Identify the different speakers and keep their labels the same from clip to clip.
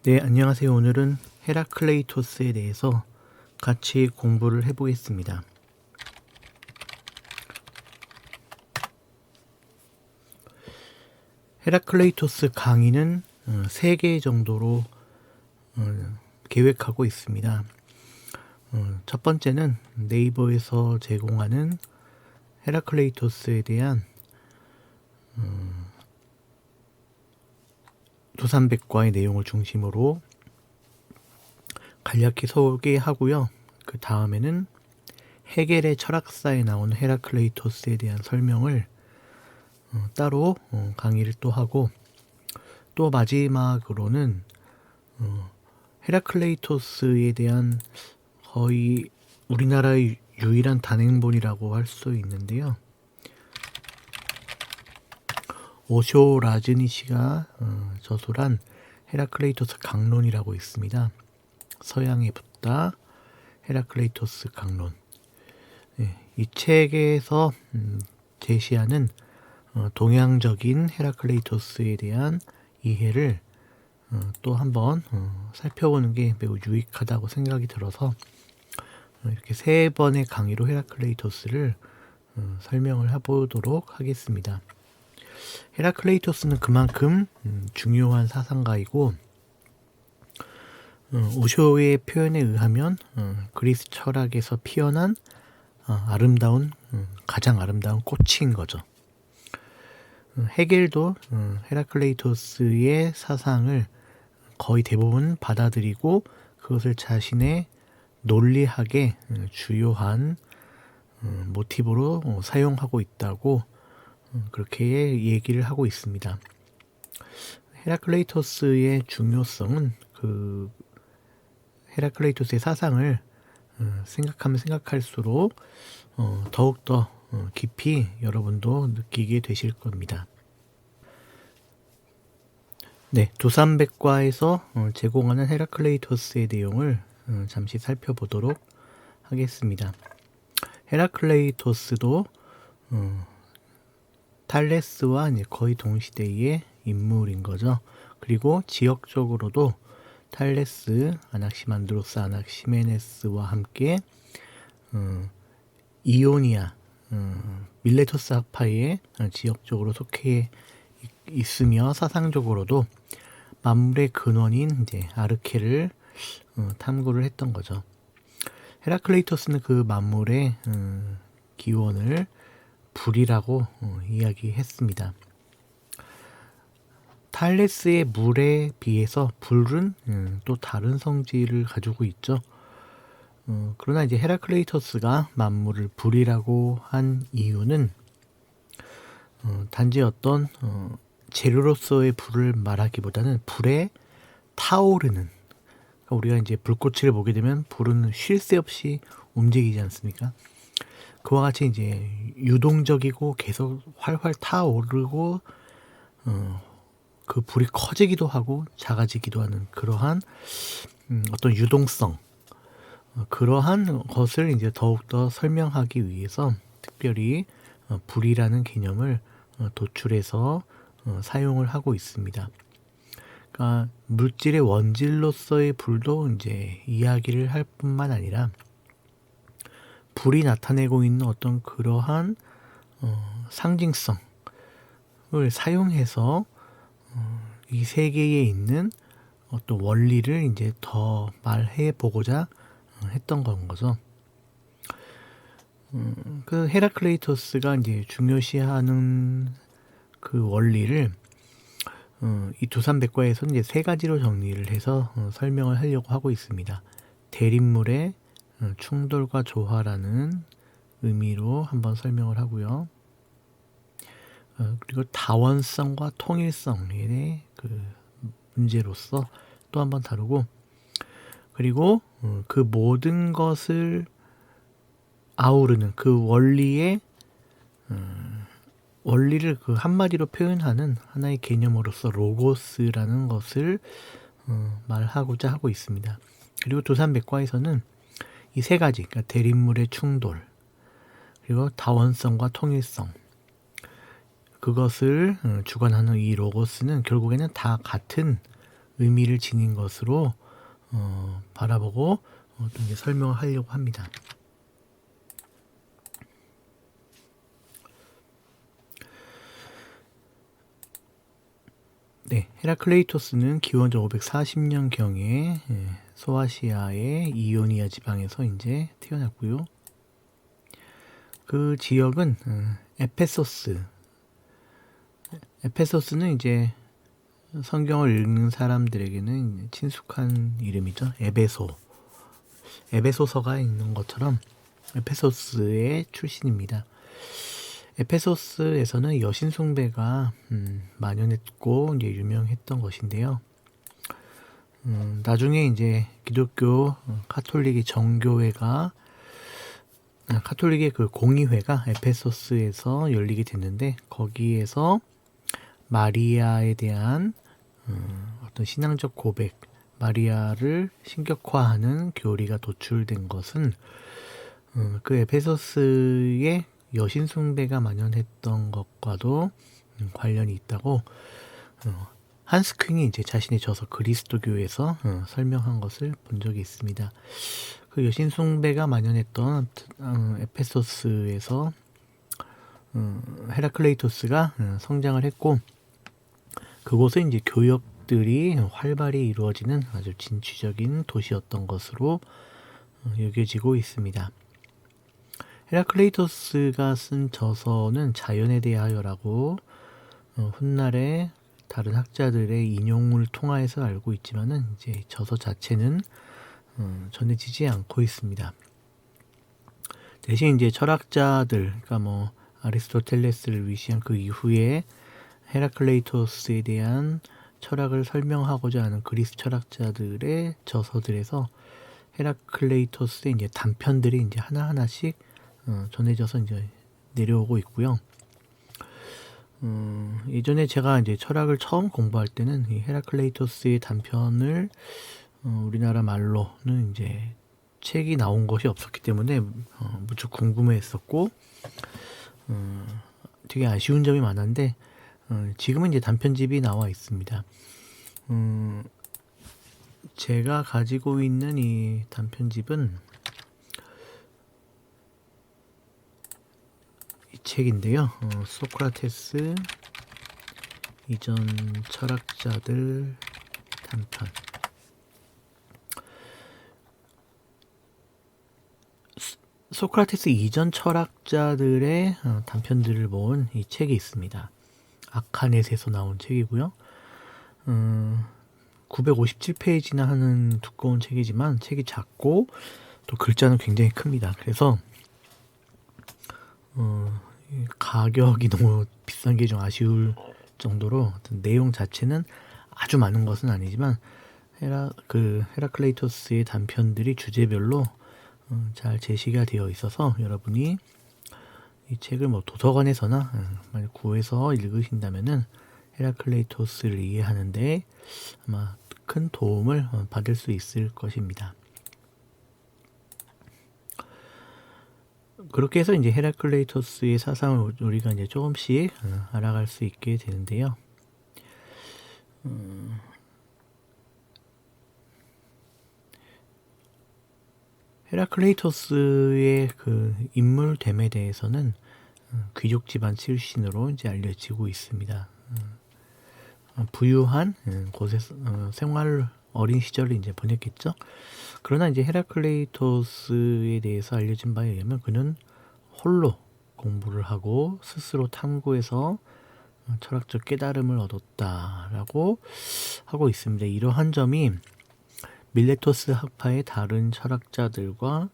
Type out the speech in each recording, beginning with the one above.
Speaker 1: 네, 안녕하세요. 오늘은 헤라클레이토스에 대해서 같이 공부를 해보겠습니다. 헤라클레이토스 강의는 3개 정도로 계획하고 있습니다. 첫 번째는 네이버에서 제공하는 헤라클레이토스에 대한 두산백과의 내용을 중심으로 간략히 소개하고요. 그 다음에는 헤겔의 철학사에 나오는 헤라클레이토스에 대한 설명을 따로 강의를 또 하고, 또 마지막으로는 헤라클레이토스에 대한 거의 우리나라의 유일한 단행본이라고 할 수 있는데요. 오쇼 라즈니시가 저술한 헤라클레이토스 강론이라고 있습니다. 서양의 붓다 헤라클레이토스 강론. 이 책에서 제시하는 동양적인 헤라클레이토스에 대한 이해를 또 한번 살펴보는 게 매우 유익하다고 생각이 들어서 이렇게 3번의 강의로 헤라클레이토스를 설명을 해보도록 하겠습니다. 헤라클레이토스는 그만큼 중요한 사상가이고, 오쇼의 표현에 의하면 그리스 철학에서 피어난 가장 아름다운 꽃인 거죠. 헤겔도 헤라클레이토스의 사상을 거의 대부분 받아들이고 그것을 자신의 논리학의 주요한 모티브로 사용하고 있다고 그렇게 얘기를 하고 있습니다. 헤라클레이토스의 중요성은 헤라클레이토스의 사상을 생각하면 생각할수록 더욱더 깊이 여러분도 느끼게 되실 겁니다. 네, 두산백과에서 제공하는 헤라클레이토스의 내용을 잠시 살펴보도록 하겠습니다. 헤라클레이토스도 탈레스와 거의 동시대의 인물인 거죠. 그리고 지역적으로도 탈레스, 아낙시만드로스, 아낙시메네스와 함께 이오니아, 밀레토스 학파에 지역적으로 속해 있으며 사상적으로도 만물의 근원인 아르케를 탐구를 했던 거죠. 헤라클레이토스는 그 만물의 기원을 불이라고 이야기했습니다. 탈레스의 물에 비해서 불은 또 다른 성질을 가지고 있죠. 그러나 이제 헤라클레이토스가 만물을 불이라고 한 이유는 단지 어떤 재료로서의 불을 말하기보다는 불에 타오르는, 그러니까 우리가 이제 불꽃을 보게 되면 불은 쉴 새 없이 움직이지 않습니까? 그와 같이 이제 유동적이고 계속 활활 타오르고 그 불이 커지기도 하고 작아지기도 하는 그러한 어떤 유동성, 그러한 것을 이제 더욱더 설명하기 위해서 특별히 불이라는 개념을 도출해서 사용을 하고 있습니다. 그러니까 물질의 원질로서의 불도 이제 이야기를 할 뿐만 아니라 불이 나타내고 있는 어떤 그러한 상징성을 사용해서 이 세계에 있는 어떤 원리를 이제 더 말해 보고자 했던 건 거죠. 그 헤라클레이토스가 이제 중요시하는 그 원리를 이 두산백과에서는 이제 3가지로 정리를 해서 설명을 하려고 하고 있습니다. 대립물의 충돌과 조화라는 의미로 한번 설명을 하고요. 그리고 다원성과 통일성의 그 문제로서 또 한번 다루고, 그리고 그 모든 것을 아우르는 그 원리를 그 한마디로 표현하는 하나의 개념으로서 로고스라는 것을 말하고자 하고 있습니다. 그리고 두산백과에서는 이 3가지, 그러니까 대립물의 충돌, 그리고 다원성과 통일성, 그것을 주관하는 이 로고스는 결국에는 다 같은 의미를 지닌 것으로 바라보고 또 이제 설명을 하려고 합니다. 네, 헤라클레이토스는 기원전 540년경에 소아시아의 이오니아 지방에서 이제 태어났고요. 그 지역은 에페소스는 이제 성경을 읽는 사람들에게는 친숙한 이름이죠. 에베소서가 있는 것처럼 에페소스의 출신입니다. 에페소스에서는 여신 숭배가 만연했고 이제 유명했던 것인데요. 나중에 이제 기독교 카톨릭의 정교회가 카톨릭의 그 공의회가 에페소스에서 열리게 됐는데 거기에서 마리아에 대한 어떤 신앙적 고백, 마리아를 신격화하는 교리가 도출된 것은 그 에페소스의 여신 숭배가 만연했던 것과도 관련이 있다고 한스 퀼이 이제 자신의 저서 그리스도교에서 설명한 것을 본 적이 있습니다. 그 여신 숭배가 만연했던 에페소스에서 헤라클레이토스가 성장을 했고 그곳은 이제 교역들이 활발히 이루어지는 아주 진취적인 도시였던 것으로 여겨지고 있습니다. 헤라클레이토스가 쓴 저서는 자연에 대하여라고 훗날에 다른 학자들의 인용을 통하여서 알고 있지만은 이제 저서 자체는 전해지지 않고 있습니다. 대신 이제 철학자들, 그러니까 뭐 아리스토텔레스를 위시한 그 이후에 헤라클레이토스에 대한 철학을 설명하고자 하는 그리스 철학자들의 저서들에서 헤라클레이토스의 이제 단편들이 이제 하나하나씩 전해져서 이제 내려오고 있고요. 예전에 제가 이제 철학을 처음 공부할 때는 이 헤라클레이토스의 단편을 우리나라 말로는 이제 책이 나온 것이 없었기 때문에 무척 궁금해했었고 되게 아쉬운 점이 많았는데 지금은 이제 단편집이 나와 있습니다. 제가 가지고 있는 이 단편집은 이 책인데요. 소크라테스 이전 철학자들 단편. 소크라테스 이전 철학자들의 단편들을 모은 이 책이 있습니다. 아카넷에서 나온 책이고요. 957페이지나 하는 두꺼운 책이지만 책이 작고 또 글자는 굉장히 큽니다. 그래서 가격이 너무 비싼 게 좀 아쉬울 정도로 내용 자체는 아주 많은 것은 아니지만 헤라클레이토스의 단편들이 주제별로 잘 제시가 되어 있어서 여러분이 이 책을 뭐 도서관에서나 만약 구해서 읽으신다면은 헤라클레이토스를 이해하는데 아마 큰 도움을 받을 수 있을 것입니다. 그렇게 해서 이제 헤라클레이토스의 사상을 우리가 이제 조금씩 알아갈 수 있게 되는데요. 헤라클레이토스의 그 인물됨에 대해서는 귀족 집안 출신으로 이제 알려지고 있습니다. 부유한 곳에서 어린 시절을 이제 보냈겠죠. 그러나 이제 헤라클레이토스에 대해서 알려진 바에 의하면 그는 홀로 공부를 하고 스스로 탐구해서 철학적 깨달음을 얻었다라고 하고 있습니다. 이러한 점이 밀레토스 학파의 다른 철학자들과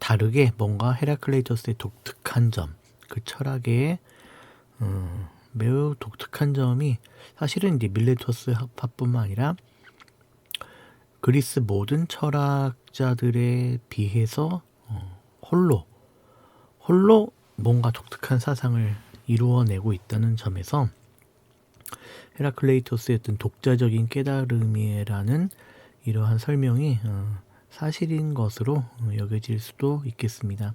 Speaker 1: 다르게 뭔가 헤라클레이토스의 독특한 점, 그 철학의 매우 독특한 점이 사실은 이제 밀레토스 학파뿐만 아니라 그리스 모든 철학자들에 비해서 홀로 뭔가 독특한 사상을 이루어내고 있다는 점에서 헤라클레이토스의 어떤 독자적인 깨달음이라는 이러한 설명이 사실인 것으로 여겨질 수도 있겠습니다.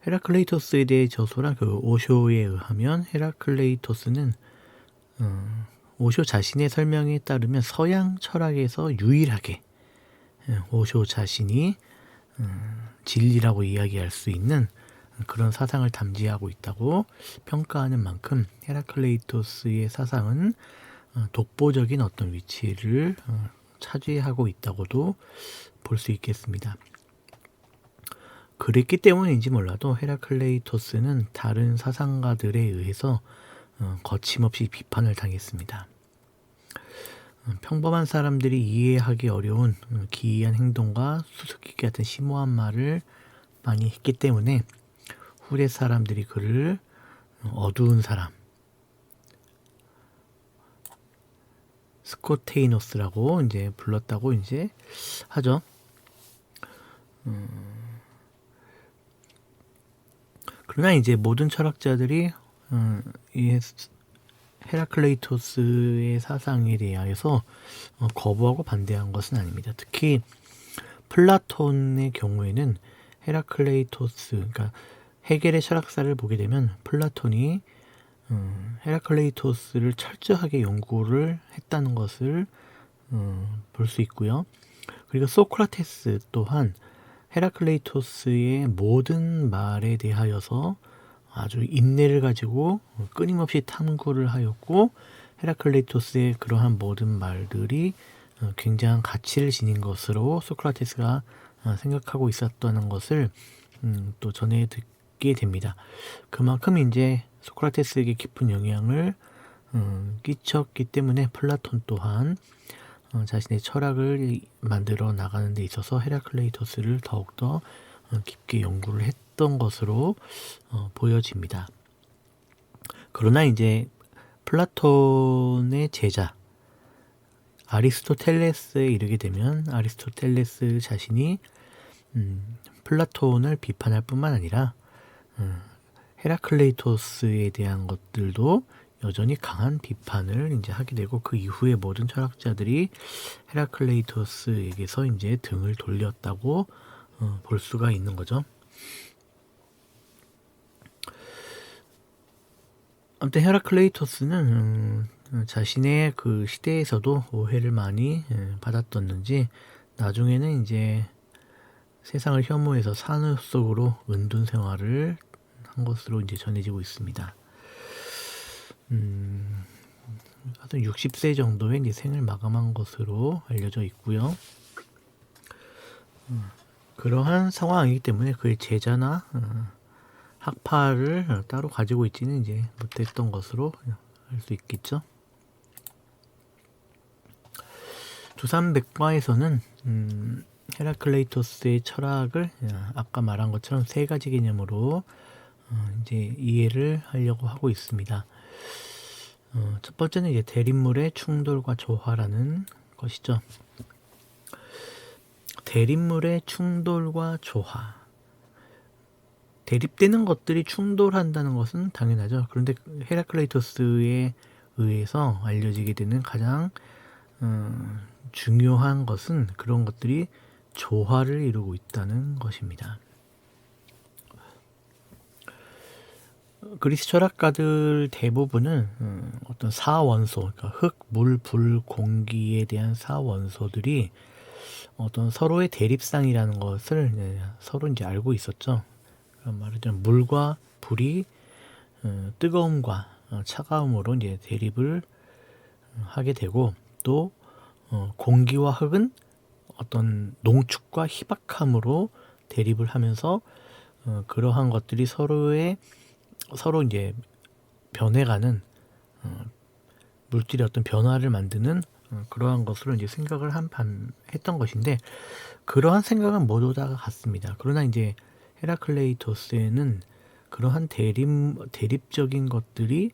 Speaker 1: 헤라클레이토스에 대해 저서란 그 오쇼에 의하면 헤라클레이토스는 오쇼 자신의 설명에 따르면 서양 철학에서 유일하게 오쇼 자신이 진리라고 이야기할 수 있는 그런 사상을 담지하고 있다고 평가하는 만큼 헤라클레이토스의 사상은 독보적인 어떤 위치를 차지하고 있다고도 볼 수 있겠습니다. 그랬기 때문인지 몰라도 헤라클레이토스는 다른 사상가들에 의해서 거침없이 비판을 당했습니다. 평범한 사람들이 이해하기 어려운 기이한 행동과 수수께끼 같은 심오한 말을 많이 했기 때문에 후대 사람들이 그를 어두운 사람, 스코테이노스라고 이제 불렀다고 이제 하죠. 그러나 이제 모든 철학자들이 이 헤라클레이토스의 사상에 대하여서 거부하고 반대한 것은 아닙니다. 특히 플라톤의 경우에는 헤라클레이토스, 그러니까 헤겔의 철학사를 보게 되면 플라톤이 헤라클레이토스를 철저하게 연구를 했다는 것을 볼 수 있고요. 그리고 소크라테스 또한 헤라클레이토스의 모든 말에 대하여서 아주 인내를 가지고 끊임없이 탐구를 하였고, 헤라클레이토스의 그러한 모든 말들이 굉장한 가치를 지닌 것으로 소크라테스가 생각하고 있었다는 것을 또 전해 듣게 됩니다. 그만큼 이제 소크라테스에게 깊은 영향을 끼쳤기 때문에 플라톤 또한 자신의 철학을 만들어 나가는 데 있어서 헤라클레이토스를 더욱더 깊게 연구를 했던 것으로 보여집니다. 그러나 이제 플라톤의 제자 아리스토텔레스에 이르게 되면 아리스토텔레스 자신이 플라톤을 비판할 뿐만 아니라 헤라클레이토스에 대한 것들도 여전히 강한 비판을 이제 하게 되고, 그 이후에 모든 철학자들이 헤라클레이토스에게서 이제 등을 돌렸다고 볼 수가 있는 거죠. 아무튼 헤라클레이토스는 자신의 그 시대에서도 오해를 많이 받았었는지 나중에는 이제 세상을 혐오해서 산업 속으로 은둔 생활을 한 것으로 이제 전해지고 있습니다. 하여튼 60세 정도의 이제 생을 마감한 것으로 알려져 있고요. 그러한 상황이기 때문에 그의 제자나 학파를 따로 가지고 있지는 이제 못했던 것으로 알 수 있겠죠. 두산백과에서는 헤라클레이토스의 철학을 아까 말한 것처럼 세 가지 개념으로 이제 이해를 하려고 하고 있습니다. 첫 번째는 이제 대립물의 충돌과 조화라는 것이죠. 대립물의 충돌과 조화. 대립되는 것들이 충돌한다는 것은 당연하죠. 그런데 헤라클레이토스에 의해서 알려지게 되는 가장 중요한 것은 그런 것들이 조화를 이루고 있다는 것입니다. 그리스 철학가들 대부분은 어떤 사원소, 그러니까 흙, 물, 불, 공기에 대한 사원소들이 어떤 서로의 대립상이라는 것을 서로 이제 알고 있었죠. 말하자면 물과 불이 뜨거움과 차가움으로 이제 대립을 하게 되고, 또 공기와 흙은 어떤 농축과 희박함으로 대립을 하면서 그러한 것들이 서로 이제 변해가는 물질의 어떤 변화를 만드는 그러한 것으로 이제 생각을 했던 것인데, 그러한 생각은 모두 다 같습니다. 그러나 이제 헤라클레이토스에는 그러한 대립적인 것들이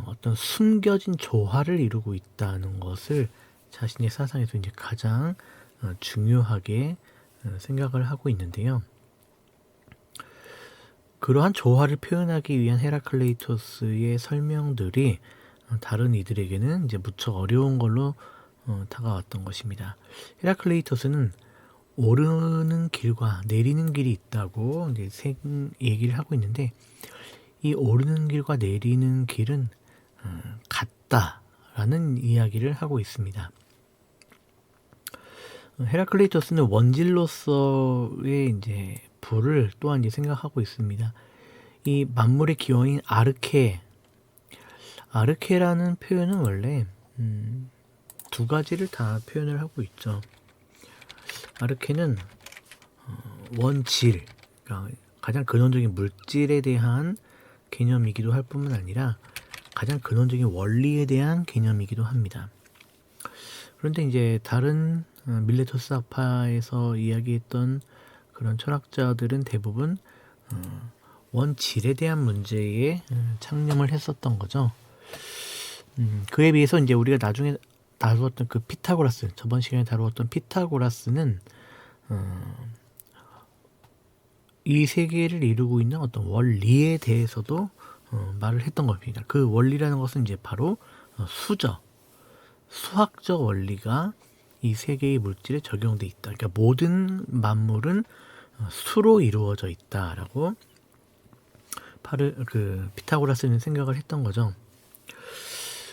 Speaker 1: 어떤 숨겨진 조화를 이루고 있다는 것을 자신의 사상에서 이제 가장 중요하게 생각을 하고 있는데요. 그러한 조화를 표현하기 위한 헤라클레이토스의 설명들이 다른 이들에게는 이제 무척 어려운 걸로 다가왔던 것입니다. 헤라클레이토스는 오르는 길과 내리는 길이 있다고 이제 얘기를 하고 있는데, 이 오르는 길과 내리는 길은 같다라는 이야기를 하고 있습니다. 헤라클레이토스는 원질로서의 이제 부를 또한 이제 생각하고 있습니다. 이 만물의 기원인 아르케라는 표현은 원래 두 가지를 다 표현을 하고 있죠. 아르케는 원질, 그러니까 가장 근원적인 물질에 대한 개념이기도 할 뿐만 아니라 가장 근원적인 원리에 대한 개념이기도 합니다. 그런데 이제 다른 밀레토스 학파에서 이야기했던 그런 철학자들은 대부분 원질에 대한 문제에 창념을 했었던 거죠. 그에 비해서 이제 우리가 나중에 다루었던 그 피타고라스, 저번 시간에 다루었던 피타고라스는 이 세계를 이루고 있는 어떤 원리에 대해서도 말을 했던 겁니다. 그 원리라는 것은 이제 바로 수학적 원리가 이 세계의 물질에 적용돼 있다. 그러니까 모든 만물은 수로 이루어져 있다라고 피타고라스는 생각을 했던 거죠.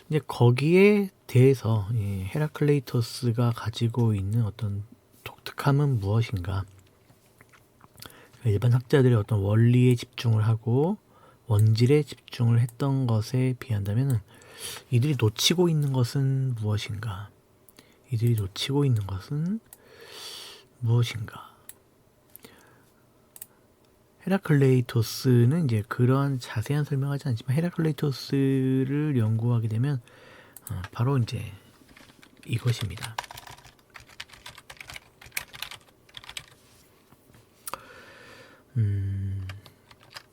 Speaker 1: 이제 거기에 대해서 헤라클레이토스가 가지고 있는 어떤 독특함은 무엇인가? 일반 학자들이 어떤 원리에 집중을 하고 원질에 집중을 했던 것에 비한다면 이들이 놓치고 있는 것은 무엇인가? 헤라클레이토스는 이제 그러한 자세한 설명하지 않지만 헤라클레이토스를 연구하게 되면 바로 이제 이것입니다.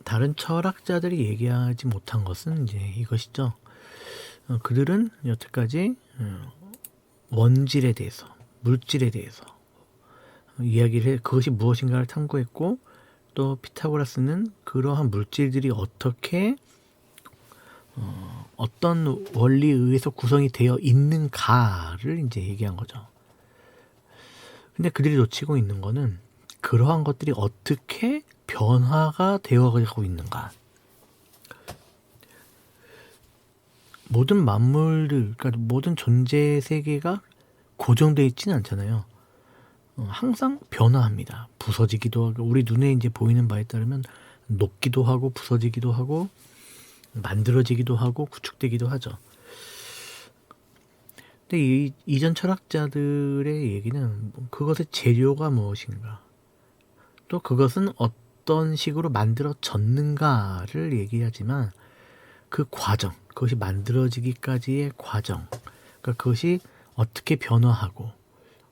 Speaker 1: 다른 철학자들이 얘기하지 못한 것은 이제 이것이죠. 그들은 여태까지 원질에 대해서, 물질에 대해서 이야기를 그것이 무엇인가를 탐구했고, 또 피타고라스는 그러한 물질들이 어떻게 어떤 원리에 의해서 구성이 되어 있는가를 이제 얘기한 거죠. 근데 그들이 놓치고 있는 거는 그러한 것들이 어떻게 변화가 되어가고 있는가. 모든 만물들, 그러니까 모든 존재 세계가 고정되어 있지는 않잖아요. 항상 변화합니다. 부서지기도 하고, 우리 눈에 이제 보이는 바에 따르면 녹기도 하고 부서지기도 하고 만들어지기도 하고 구축되기도 하죠. 근데 이전 철학자들의 얘기는 그것의 재료가 무엇인가, 또 그것은 어떤 식으로 만들어졌는가를 얘기하지만 그 과정, 그것이 만들어지기까지의 과정, 그러니까 그것이 어떻게 변화하고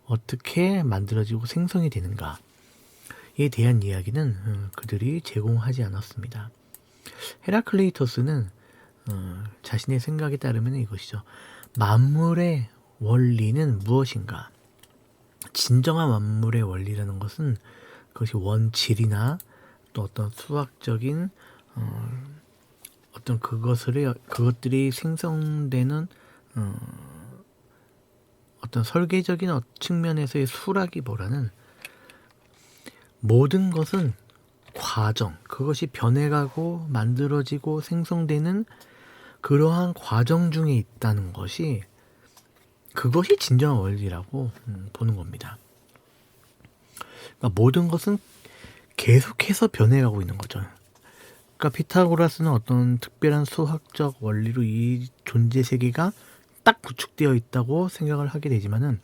Speaker 1: 어떻게 만들어지고 생성이 되는가에 대한 이야기는 그들이 제공하지 않았습니다. 헤라클레이토스는 자신의 생각에 따르면 이것이죠. 만물의 원리는 무엇인가? 진정한 만물의 원리라는 것은 그것이 원질이나 또 어떤 수학적인 어떤 그것들이 생성되는 어떤 설계적인 측면에서의 수라기보다는 모든 것은 과정, 그것이 변해가고 만들어지고 생성되는 그러한 과정 중에 있다는 것이, 그것이 진정한 원리라고 보는 겁니다. 그러니까 모든 것은 계속해서 변해가고 있는 거죠. 그러니까 피타고라스는 어떤 특별한 수학적 원리로 이 존재 세계가 딱 구축되어 있다고 생각을 하게 되지만은,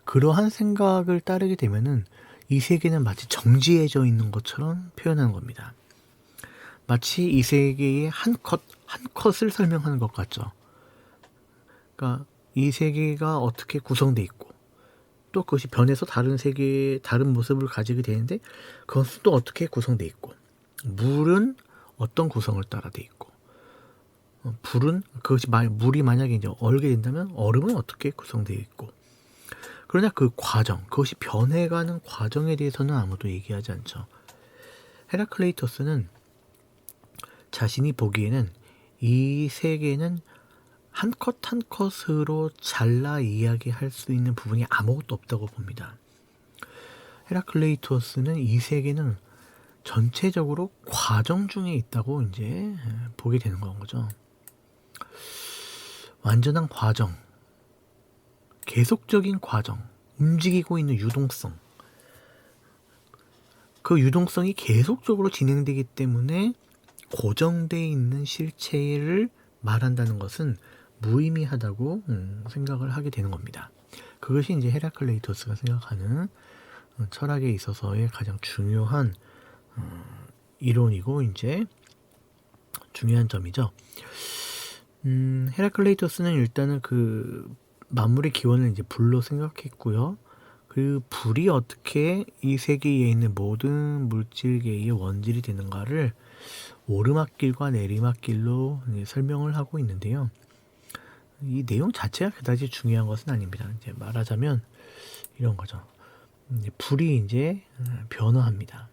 Speaker 1: 그러한 생각을 따르게 되면은 이 세계는 마치 정지해져 있는 것처럼 표현하는 겁니다. 마치 이 세계의 한 컷을 설명하는 것 같죠. 그러니까 이 세계가 어떻게 구성되어 있고, 또 그것이 변해서 다른 세계의 다른 모습을 가지게 되는데 그것은 또 어떻게 구성되어 있고, 물은 어떤 구성을 따라 되어 있고, 불은 물이 만약에 이제 얼게 된다면 얼음은 어떻게 구성되어 있고, 그러나 그 과정, 그것이 변해가는 과정에 대해서는 아무도 얘기하지 않죠. 헤라클레이토스는 자신이 보기에는 이 세계는 한 컷 한 컷으로 잘라 이야기할 수 있는 부분이 아무것도 없다고 봅니다. 헤라클레이토스는 이 세계는 전체적으로 과정 중에 있다고 이제 보게 되는 거죠. 완전한 과정, 계속적인 과정, 움직이고 있는 유동성. 그 유동성이 계속적으로 진행되기 때문에 고정되어 있는 실체를 말한다는 것은 무의미하다고 생각을 하게 되는 겁니다. 그것이 이제 헤라클레이토스가 생각하는 철학에 있어서의 가장 중요한 이론이고 이제 중요한 점이죠. 헤라클레이토스는 일단은 그 만물의 기원을 이제 불로 생각했고요. 그 불이 어떻게 이 세계에 있는 모든 물질계의 원질이 되는가를 오르막길과 내리막길로 설명을 하고 있는데요. 이 내용 자체가 그다지 중요한 것은 아닙니다. 이제 말하자면 이런 거죠. 이제 불이 이제 변화합니다.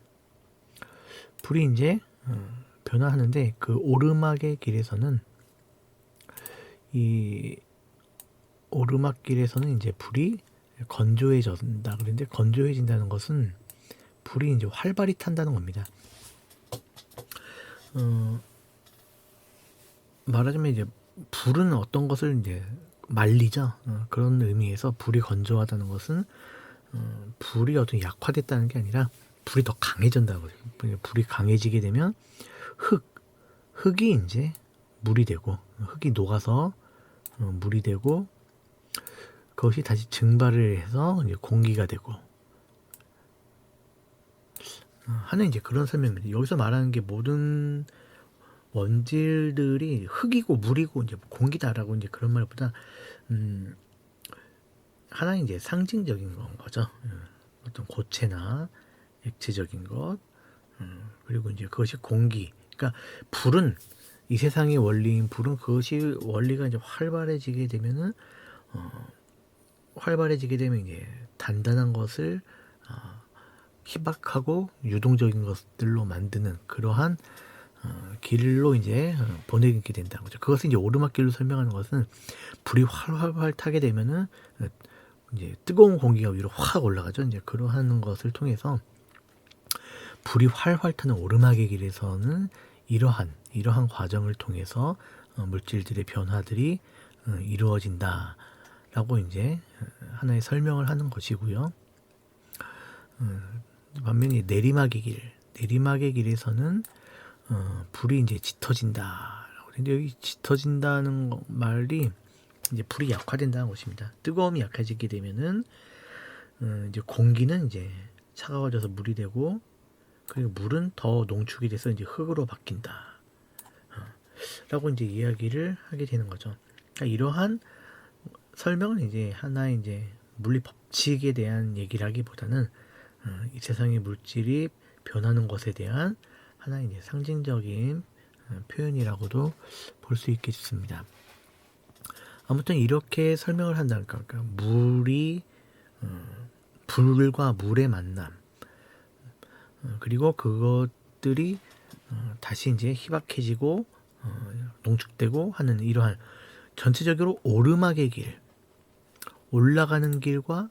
Speaker 1: 불이 이제 변화하는데 그 오르막의 길에서는 이 오르막길에서는 이제 불이 건조해진다. 그런데 건조해진다는 것은 불이 이제 활발히 탄다는 겁니다. 말하자면 이제 불은 어떤 것을 이제 말리죠. 그런 의미에서 불이 건조하다는 것은 불이 어떤 약화됐다는 게 아니라 불이 더 강해진다고. 불이 강해지게 되면 흙이 이제 물이 되고 흙이 녹아서 물이 되고 그것이 다시 증발을 해서 이제 공기가 되고 하는 이제 그런 설명입니다. 여기서 말하는 게 모든 원질들이 흙이고 물이고 이제 공기다라고 이제 그런 말보다 하나의 이제 상징적인 건 거죠. 어떤 고체나 액체적인 것 그리고 이제 그것이 공기. 그러니까 불은 이 세상의 원리인 불은 그것이 원리가 이제 활발해지게 되면은 활발해지게 되면 이제 단단한 것을 희박하고 유동적인 것들로 만드는 그러한 길로 이제 보내게 된다는 거죠. 그것을 이제 오르막길로 설명하는 것은 불이 활활 타게 되면은 이제 뜨거운 공기가 위로 확 올라가죠. 이제 그러한 것을 통해서 불이 활활 타는 오르막의 길에서는 이러한 과정을 통해서 물질들의 변화들이 이루어진다라고 이제 하나의 설명을 하는 것이고요. 반면에 내리막의 길에서는 불이 이제 짙어진다. 근데 여기 짙어진다는 말이 이제 불이 약화된다는 것입니다. 뜨거움이 약해지게 되면은 이제 공기는 이제 차가워져서 물이 되고 그리고 물은 더 농축이 돼서 이제 흙으로 바뀐다. 라고 이제 이야기를 하게 되는 거죠. 그러니까 이러한 설명은 이제 하나의 이제 물리 법칙에 대한 얘기라기보다는 이 세상의 물질이 변하는 것에 대한 하나의 이제 상징적인 표현이라고도 볼 수 있겠습니다. 아무튼 이렇게 설명을 한다니까 그러니까 불과 물의 만남 그리고 그것들이 다시 이제 희박해지고 농축되고 하는 이러한 전체적으로 오르막의 길, 올라가는 길과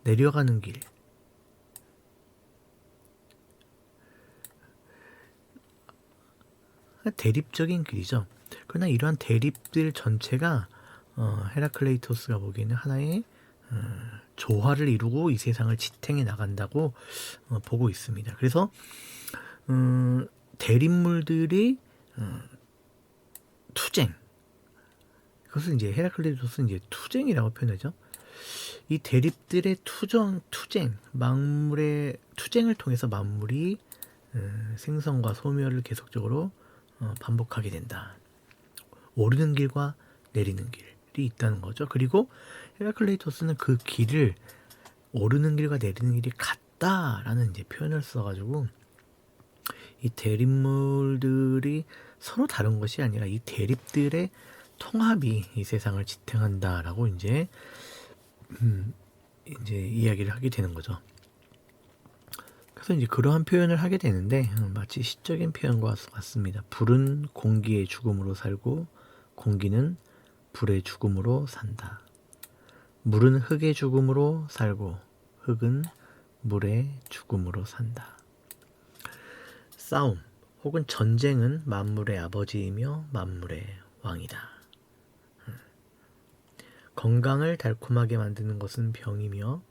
Speaker 1: 내려가는 길, 대립적인 길이죠. 그러나 이러한 대립들 전체가 헤라클레이토스가 보기에는 하나의 조화를 이루고 이 세상을 지탱해 나간다고 보고 있습니다. 그래서 대립물들이 투쟁, 그것을 이제 헤라클레이토스는 이제 투쟁이라고 표현하죠. 이 대립들의 투쟁, 만물의 투쟁을 통해서 만물이 생성과 소멸을 계속적으로 반복하게 된다. 오르는 길과 내리는 길이 있다는 거죠. 그리고 헤라클레이토스는 그 길을 오르는 길과 내리는 길이 같다라는 이제 표현을 써가지고 이 대립물들이 서로 다른 것이 아니라 이 대립들의 통합이 이 세상을 지탱한다라고 이제 이야기를 하게 되는 거죠. 그래서 이제 그러한 표현을 하게 되는데 마치 시적인 표현과 같습니다. 불은 공기의 죽음으로 살고 공기는 불의 죽음으로 산다. 물은 흙의 죽음으로 살고 흙은 물의 죽음으로 산다. 싸움 혹은 전쟁은 만물의 아버지이며 만물의 왕이다. 건강을 달콤하게 만드는 것은 병이며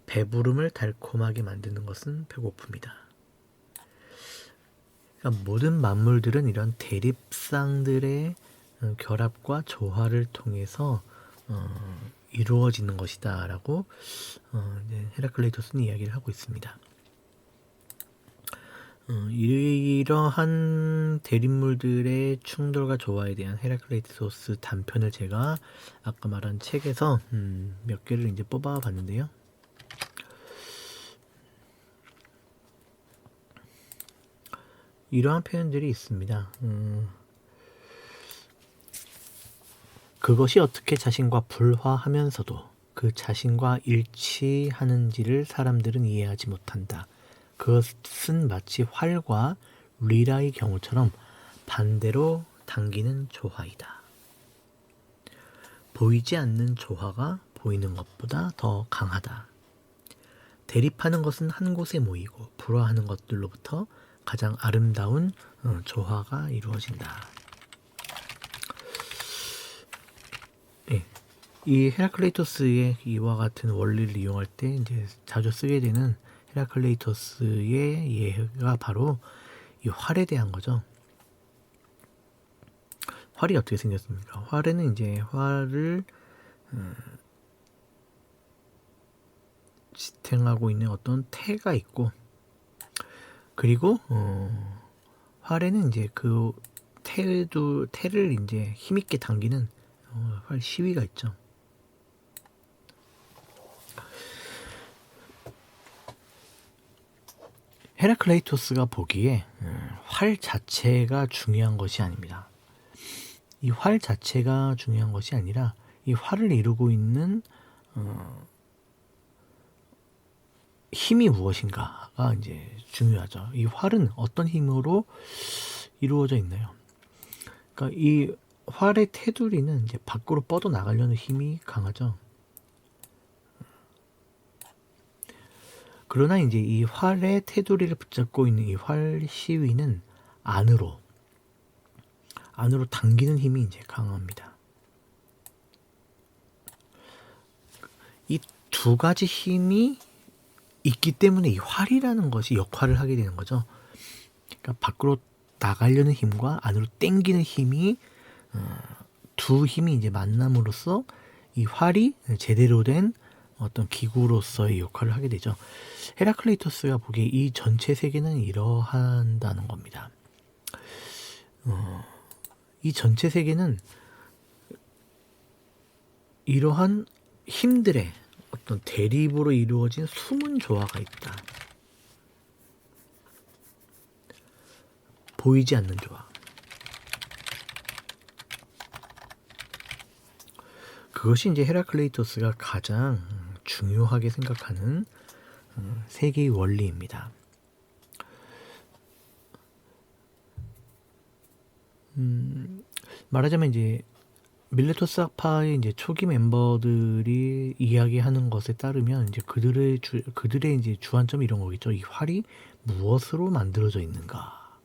Speaker 1: 배부름을 달콤하게 만드는 것은 배고픔이다. 그러니까 모든 만물들은 이런 대립상들의 결합과 조화를 통해서 이루어지는 것이다 라고 헤라클레이토스는 이야기를 하고 있습니다. 이러한 대립물들의 충돌과 조화에 대한 헤라클레이토스 단편을 제가 아까 말한 책에서 몇 개를 이제 뽑아 봤는데요. 이러한 표현들이 있습니다. 그것이 어떻게 자신과 불화하면서도 그 자신과 일치하는지를 사람들은 이해하지 못한다. 그것은 마치 활과 리라의 경우처럼 반대로 당기는 조화이다. 보이지 않는 조화가 보이는 것보다 더 강하다. 대립하는 것은 한 곳에 모이고 불화하는 것들로부터 가장 아름다운 조화가 이루어진다. 네. 이 헤라클레이토스의 이와 같은 원리를 이용할 때 이제 자주 쓰게 되는 헤라클레이토스의 예가 바로 이 활에 대한 거죠. 활이 어떻게 생겼습니까? 활에는 이제 활을 지탱하고 있는 어떤 태가 있고, 그리고 활에는 이제 그 태를 이제 힘있게 당기는 활 시위가 있죠. 헤라클레이토스가 보기에 활 자체가 중요한 것이 아닙니다. 이 활 자체가 중요한 것이 아니라 이 활을 이루고 있는 힘이 무엇인가가 이제 중요하죠. 이 활은 어떤 힘으로 이루어져 있나요? 그러니까 이 활의 테두리는 이제 밖으로 뻗어 나가려는 힘이 강하죠. 그러나 이제 이 활의 테두리를 붙잡고 있는 이 활 시위는 안으로 당기는 힘이 이제 강합니다. 이 두 가지 힘이 있기 때문에 이 활이라는 것이 역할을 하게 되는 거죠. 그러니까 밖으로 나가려는 힘과 안으로 당기는 힘이 두 힘이 이제 만남으로써 이 활이 제대로 된 어떤 기구로서의 역할을 하게 되죠. 헤라클레이토스가 보기에 이 전체 세계는 이러한다는 겁니다. 이 전체 세계는 이러한 힘들의 어떤 대립으로 이루어진 숨은 조화가 있다. 보이지 않는 조화. 그것이 이제 헤라클레이토스가 가장 중요하게 생각하는 세계의 원리입니다. 말하자면 이제 밀레토스 학파의 이제 초기 멤버들이 이야기하는 것에 따르면 이제 그들의 이제 주안점이 이런 거겠죠. 이 활이 무엇으로 만들어져 있는가,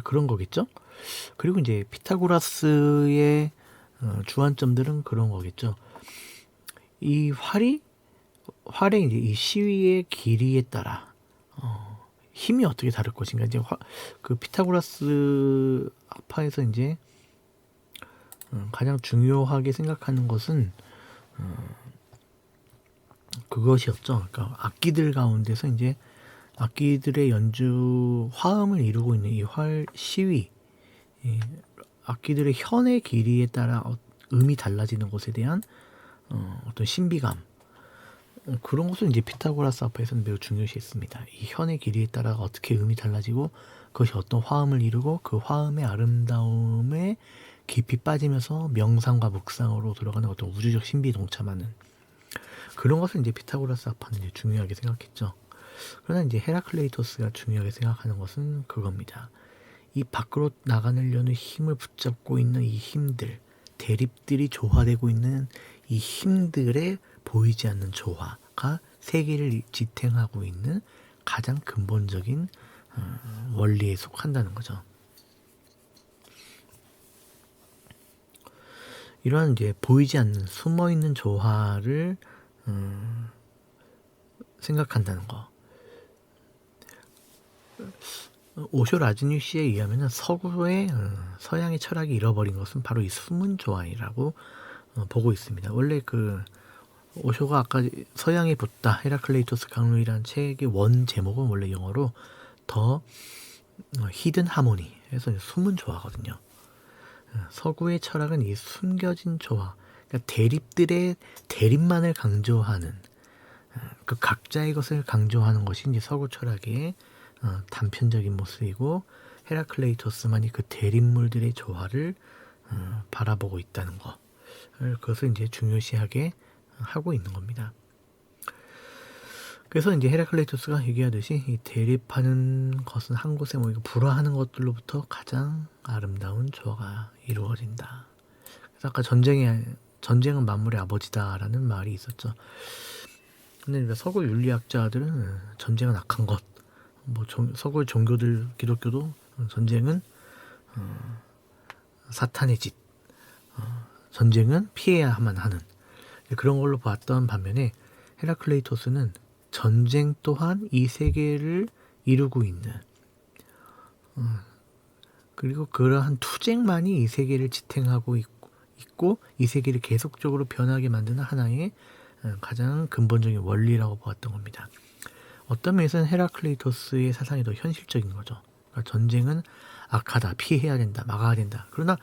Speaker 1: 그런 거겠죠. 그리고 이제 피타고라스의 주안점들은 그런 거겠죠. 이 활의 이제 이 시위의 길이에 따라 힘이 어떻게 다를 것인가. 이제 그 피타고라스 학파에서 이제 가장 중요하게 생각하는 것은 그것이었죠. 그러니까 악기들 가운데서 이제 악기들의 연주 화음을 이루고 있는 이 활 시위, 악기들의 현의 길이에 따라 음이 달라지는 것에 대한 어떤 신비감, 그런 것을 이제 피타고라스 학파에서는 매우 중요시했습니다. 이 현의 길이에 따라 어떻게 음이 달라지고 그것이 어떤 화음을 이루고 그 화음의 아름다움에 깊이 빠지면서 명상과 묵상으로 들어가는 어떤 우주적 신비에 동참하는 그런 것을 이제 피타고라스 학파는 이제 중요하게 생각했죠. 그러나 이제 헤라클레이토스가 중요하게 생각하는 것은 그겁니다. 이 밖으로 나가려는 힘을 붙잡고 있는 이 힘들, 대립들이 조화되고 있는 이 힘들의 보이지 않는 조화가 세계를 지탱하고 있는 가장 근본적인 원리에 속한다는 거죠. 이러한 이제 보이지 않는 숨어 있는 조화를 생각한다는 거. 오쇼 라즈뉴 씨에 의하면 서구의 서양의 철학이 잃어버린 것은 바로 이 숨은 조화이라고 보고 있습니다. 원래 그 오쇼가 아까 서양에 붙다 헤라클레이토스 강론이라는 책의 원 제목은 원래 영어로 더 히든 하모니 해서 숨은 조화거든요. 서구의 철학은 이 숨겨진 조화, 그러니까 대립들의 대립만을 강조하는 그 각자의 것을 강조하는 것이 이제 서구 철학의 단편적인 모습이고 헤라클레이토스만이 그 대립물들의 조화를 바라보고 있다는 것, 그것을 이제 중요시하게 하고 있는 겁니다. 그래서 이제 헤라클레이토스가 얘기하듯이 이 대립하는 것은 한 곳에 모이고 불화하는 것들로부터 가장 아름다운 조화가 이루어진다. 그래서 아까 전쟁은 만물의 아버지다라는 말이 있었죠. 근데 서구 윤리학자들은 전쟁은 악한 것, 서구 종교들 기독교도 전쟁은 사탄의 짓, 전쟁은 피해야만 하는 그런 걸로 봤던 반면에 헤라클레이토스는 전쟁 또한 이 세계를 이루고 있는 그리고 그러한 투쟁만이 이 세계를 지탱하고 있고 이 세계를 계속적으로 변하게 만드는 하나의 가장 근본적인 원리라고 보았던 겁니다. 어떤 면에서는 헤라클레이토스의 사상이 더 현실적인 거죠. 그러니까 전쟁은 악하다, 피해야 된다, 막아야 된다. 그러나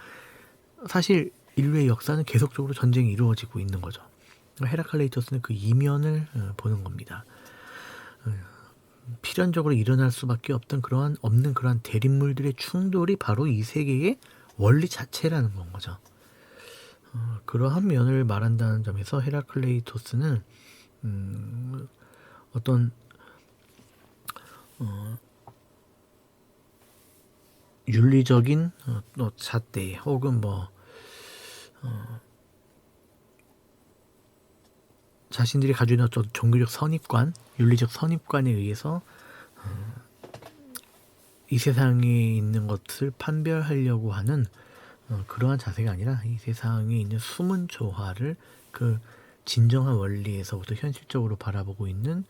Speaker 1: 사실 인류의 역사는 계속적으로 전쟁이 이루어지고 있는 거죠. 헤라클레이토스는 그 이면을 보는 겁니다. 필연적으로 일어날 수밖에 없는 그러한 대립물들의 충돌이 바로 이 세계의 원리 자체라는 건 거죠. 그러한 면을 말한다는 점에서 헤라클레이토스는 어떤 윤리적인 잣대 혹은 자신들이 가지고 있는 어떤 종교적 선입관, 윤리적 선입관에 의해서 이 세상에 있는 것을 판별하려고 하는 그러한 자세가 아니라 이 세상에 있는 숨은 조화를 그 진정한 원리에서부터 현실적으로 바라보고 있는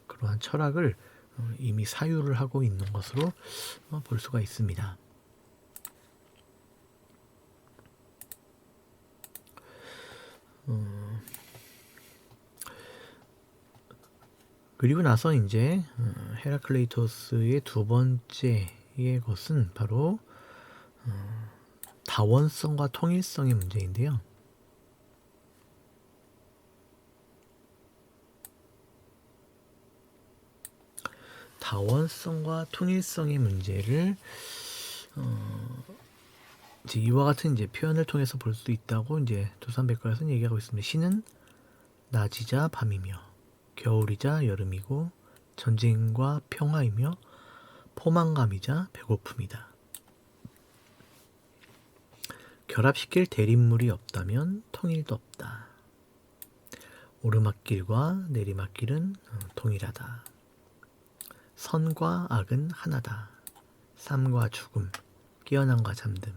Speaker 1: 그러한 철학을 이미 사유를 하고 있는 것으로 볼 수가 있습니다. 그리고 나서 이제 헤라클레이토스의 두 번째의 것은 바로 다원성과 통일성의 문제인데요. 다원성과 통일성의 문제를 이제 이와 같은 이제 표현을 통해서 볼 수 있다고 이제 도산백과에서는 얘기하고 있습니다. 신은 낮이자 밤이며 겨울이자 여름이고 전쟁과 평화이며 포만감이자 배고픔이다. 결합시킬 대립물이 없다면 통일도 없다. 오르막길과 내리막길은 동일하다. 선과 악은 하나다. 삶과 죽음, 깨어남과 잠듦,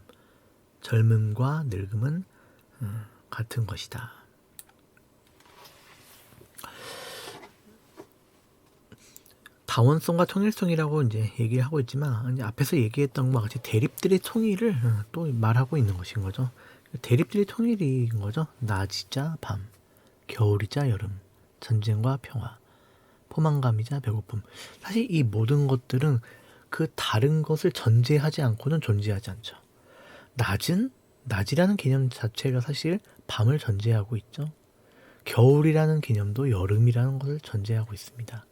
Speaker 1: 젊음과 늙음은 같은 것이다. 다원성과 통일성이라고 이제 얘기를 하고 있지만 이제 앞에서 얘기했던 것과 같이 대립들의 통일을 또 말하고 있는 것인 거죠. 대립들의 통일인 거죠. 낮이자 밤, 겨울이자 여름, 전쟁과 평화, 포만감이자 배고픔. 사실 이 모든 것들은 그 다른 것을 전제하지 않고는 존재하지 않죠. 낮이라는 개념 자체가 사실 밤을 전제하고 있죠. 겨울이라는 개념도 여름이라는 것을 전제하고 있습니다.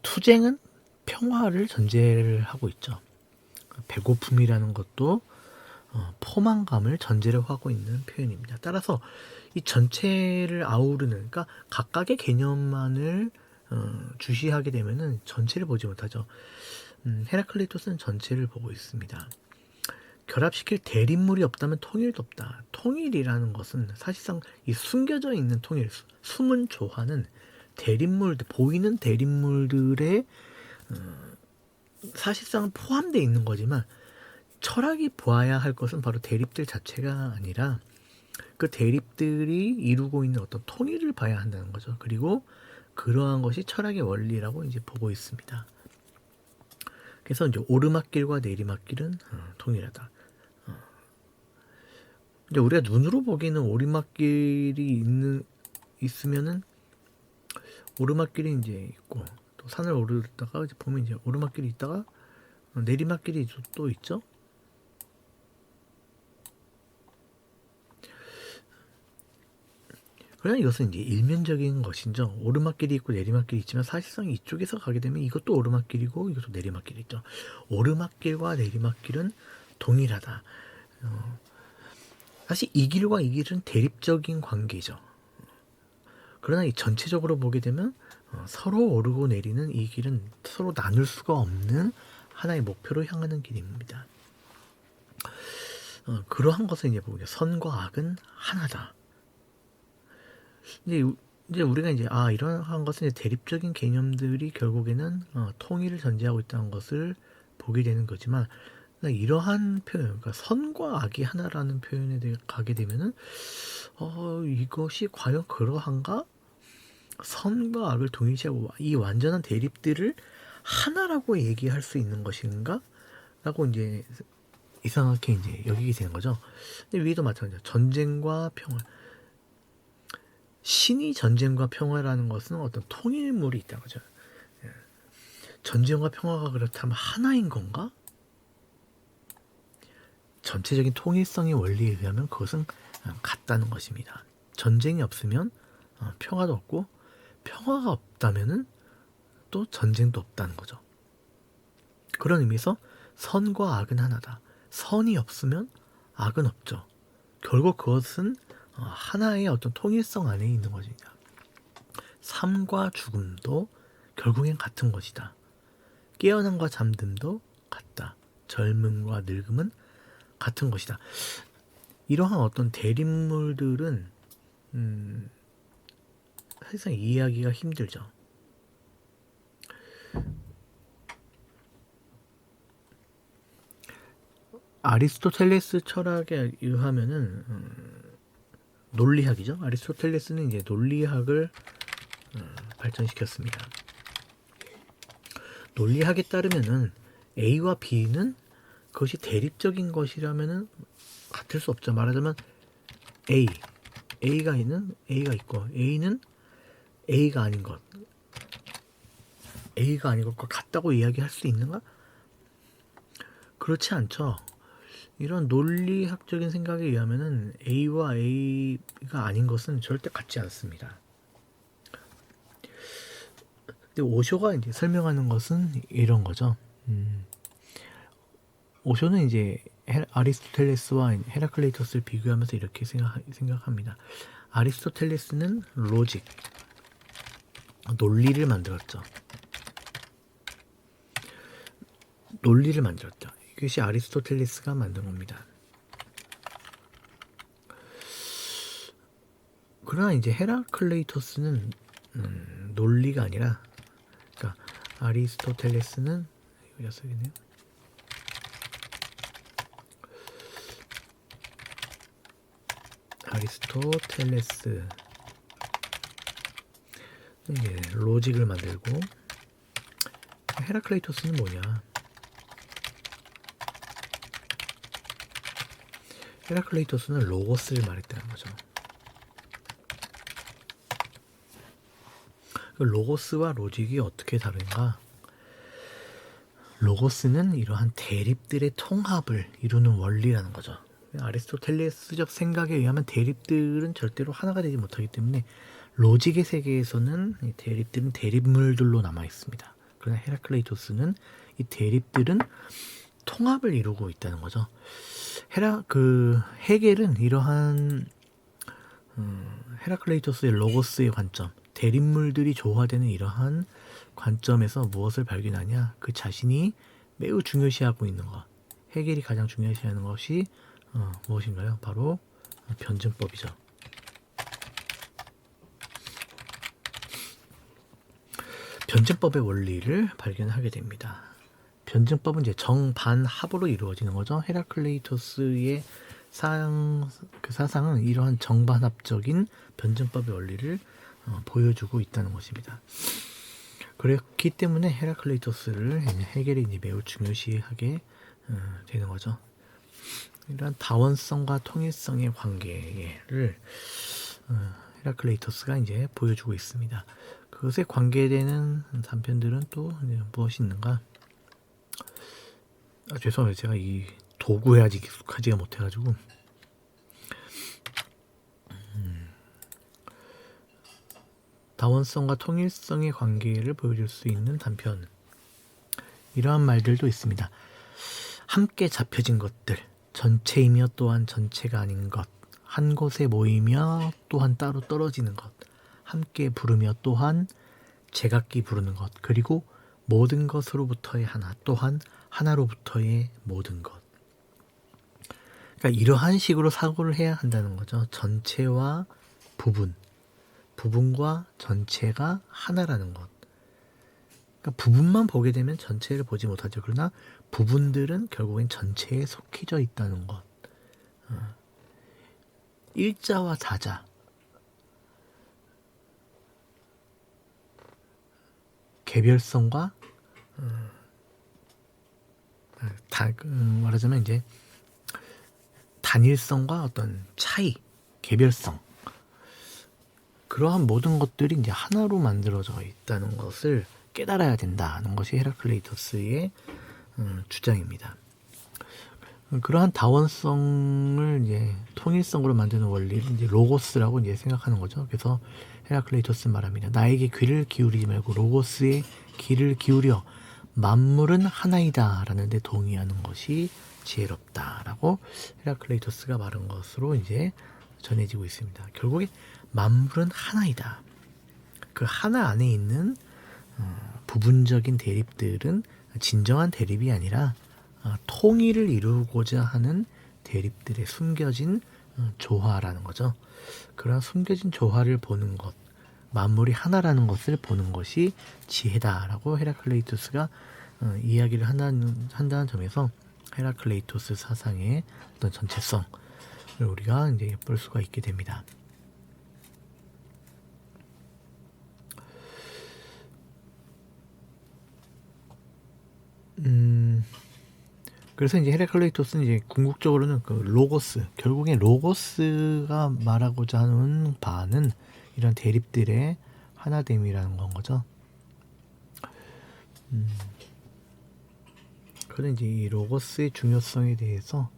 Speaker 1: 투쟁은 평화를 전제를 하고 있죠. 배고픔이라는 것도 포만감을 전제로 하고 있는 표현입니다. 따라서 이 전체를 아우르는, 그러니까 각각의 개념만을 주시하게 되면은 전체를 보지 못하죠. 헤라클레이토스는 전체를 보고 있습니다. 결합시킬 대립물이 없다면 통일도 없다. 통일이라는 것은 사실상 이 숨겨져 있는 통일, 숨은 조화는 대립물들, 보이는 대립물들의 사실상 포함되어 있는 거지만 철학이 보아야 할 것은 바로 대립들 자체가 아니라 그 대립들이 이루고 있는 어떤 통일을 봐야 한다는 거죠. 그리고 그러한 것이 철학의 원리라고 이제 보고 있습니다. 그래서 이제 오르막길과 내리막길은 통일하다. 이제 우리가 눈으로 보기에는 오르막길이 있으면은 오르막길이 이제 있고 또 산을 오르다가 이제 보면 이제 오르막길이 있다가 내리막길이 또 있죠. 그러나 이것은 이제 일면적인 것이죠. 오르막길이 있고 내리막길이 있지만 사실상 이쪽에서 가게 되면 이것도 오르막길이고 이것도 내리막길이 있죠. 오르막길과 내리막길은 동일하다. 사실 이 길과 이 길은 대립적인 관계죠. 그러나 이 전체적으로 보게 되면 서로 오르고 내리는 이 길은 서로 나눌 수가 없는 하나의 목표로 향하는 길입니다. 그러한 것을 이제 보게 선과 악은 하나다. 이제 우리가 이제 이러한 것은 이제 대립적인 개념들이 결국에는 통일을 전제하고 있다는 것을 보게 되는 거지만 이러한 표현, 그러니까 선과 악이 하나라는 표현에 대해 가게 되면은 이것이 과연 그러한가? 선과 악을 동일시하고 이 완전한 대립들을 하나라고 얘기할 수 있는 것인가? 라고 이제 이상하게 이제 여기게 되는 거죠. 근데 위도 마찬가지죠. 전쟁과 평화. 신이 전쟁과 평화라는 것은 어떤 통일물이 있다는 거죠. 전쟁과 평화가 그렇다면 하나인 건가? 전체적인 통일성의 원리에 의하면 그것은 같다는 것입니다. 전쟁이 없으면 평화도 없고 평화가 없다면은 또 전쟁도 없다는 거죠. 그런 의미에서 선과 악은 하나다. 선이 없으면 악은 없죠. 결국 그것은 하나의 어떤 통일성 안에 있는 것이냐. 삶과 죽음도 결국엔 같은 것이다. 깨어남과 잠듦도 같다. 젊음과 늙음은 같은 것이다. 이러한 어떤 대립물들은 사실상 이해하기가 힘들죠. 아리스토텔레스 철학에 의하면은 논리학이죠. 아리스토텔레스는 이제 논리학을 발전시켰습니다. 논리학에 따르면은 A와 B는 그것이 대립적인 것이라면은 같을 수 없죠. 말하자면 A가 있고 A는 A가 아닌 것과 같다고 이야기할 수 있는가? 그렇지 않죠. 이런 논리학적인 생각에 의하면은 A와 A가 아닌 것은 절대 같지 않습니다. 근데 오쇼가 이제 설명하는 것은 이런 거죠. 오쇼는 이제 아리스토텔레스와 헤라클레이토스를 비교하면서 이렇게 생각합니다. 아리스토텔레스는 로직, 논리를 만들었죠. 이것이 아리스토텔레스가 만든 겁니다. 그러나 이제 헤라클레이토스는 논리가 아니라, 그러니까 아리스토텔레스는 여기가 쓰겠네요. 아리스토텔레스 로직을 만들고 헤라클레이토스는 뭐냐? 헤라클레이토스는 로고스를 말했다는 거죠. 그 로고스와 로직이 어떻게 다른가? 로고스는 이러한 대립들의 통합을 이루는 원리라는 거죠. 아리스토텔레스적 생각에 의하면 대립들은 절대로 하나가 되지 못하기 때문에 로직의 세계에서는 이 대립들은 대립물들로 남아 있습니다. 그러나 헤라클레이토스는 이 대립들은 통합을 이루고 있다는 거죠. 헤겔은 이러한 헤라클레이토스의 로고스의 관점, 대립물들이 조화되는 이러한 관점에서 무엇을 발견하냐? 그 자신이 매우 중요시하고 있는 것, 해겔이 가장 중요시하는 것이 무엇인가요? 바로 변증법이죠. 변증법의 원리를 발견하게 됩니다. 변증법은 이제 정반합으로 이루어지는 거죠. 헤라클레이토스의 사상은 이러한 정반합적인 변증법의 원리를 보여주고 있다는 것입니다. 그렇기 때문에 헤라클레이토스를 해겔이 이제 매우 중요시하게 되는 거죠. 이러한 다원성과 통일성의 관계를 헤라클레이토스가 이제 보여주고 있습니다. 그것에 관계되는 단편들은 또 무엇이 있는가? 죄송해요. 제가 이 도구에 아직 익숙하지가 못해가지고 다원성과 통일성의 관계를 보여줄 수 있는 단편, 이러한 말들도 있습니다. 함께 잡혀진 것들, 전체이며 또한 전체가 아닌 것, 한 곳에 모이며 또한 따로 떨어지는 것, 함께 부르며 또한 제각기 부르는 것, 그리고 모든 것으로부터의 하나, 또한 하나로부터의 모든 것. 그러니까 이러한 식으로 사고를 해야 한다는 거죠. 전체와 부분, 부분과 전체가 하나라는 것. 그러니까 부분만 보게 되면 전체를 보지 못하죠. 그러나 부분들은 결국엔 전체에 속해져 있다는 것. 일자와 다자, 개별성과 말하자면 이제 단일성과 어떤 차이, 개별성, 그러한 모든 것들이 이제 하나로 만들어져 있다는 것을 깨달아야 된다는 것이 헤라클레이토스의 주장입니다. 그러한 다원성을 이제 통일성으로 만드는 원리를 이제 로고스라고 이제 생각하는 거죠. 그래서 헤라클레이토스는 말합니다. 나에게 귀를 기울이지 말고 로고스에 귀를 기울여 만물은 하나이다 라는 데 동의하는 것이 지혜롭다라고 헤라클레이토스가 말한 것으로 이제 전해지고 있습니다. 결국에 만물은 하나이다. 그 하나 안에 있는 부분적인 대립들은 진정한 대립이 아니라 통일을 이루고자 하는 대립들의 숨겨진 조화라는 거죠. 그런 숨겨진 조화를 보는 것, 만물이 하나라는 것을 보는 것이 지혜다라고 헤라클레이토스가 이야기를 한다는 점에서 헤라클레이토스 사상의 어떤 전체성을 우리가 이제 볼 수가 있게 됩니다. 그래서 이제 헤라클레이토스는 이제 궁극적으로는 그 로고스, 결국엔 로고스가 말하고자 하는 바는 이런 대립들의 하나됨이라는 건 거죠. 그는 이제 이 로고스의 중요성에 대해서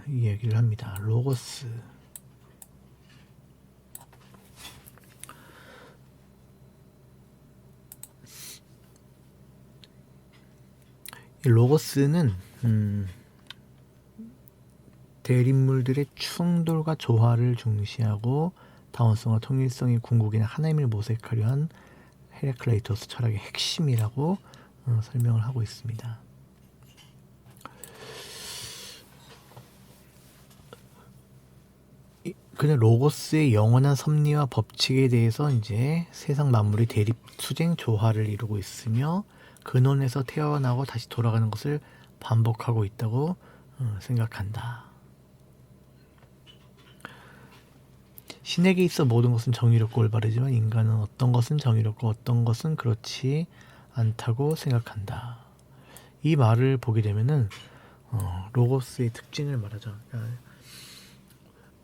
Speaker 1: 이야기를 합니다. 로고스. 이 로고스는 대립물들의 충돌과 조화를 중시하고 다원성과 통일성의 궁극에는 하나임을 모색하려 한 헤라클레이토스 철학의 핵심이라고 설명을 하고 있습니다. 그는 로고스의 영원한 섭리와 법칙에 대해서 이제 세상 만물이 대립, 수쟁, 조화를 이루고 있으며 근원에서 태어나고 다시 돌아가는 것을 반복하고 있다고 생각한다. 신에게 있어 모든 것은 정의롭고 올바르지만 인간은 어떤 것은 정의롭고 어떤 것은 그렇지 않다고 생각한다. 이 말을 보게 되면은 로고스의 특징을 말하죠. 그러니까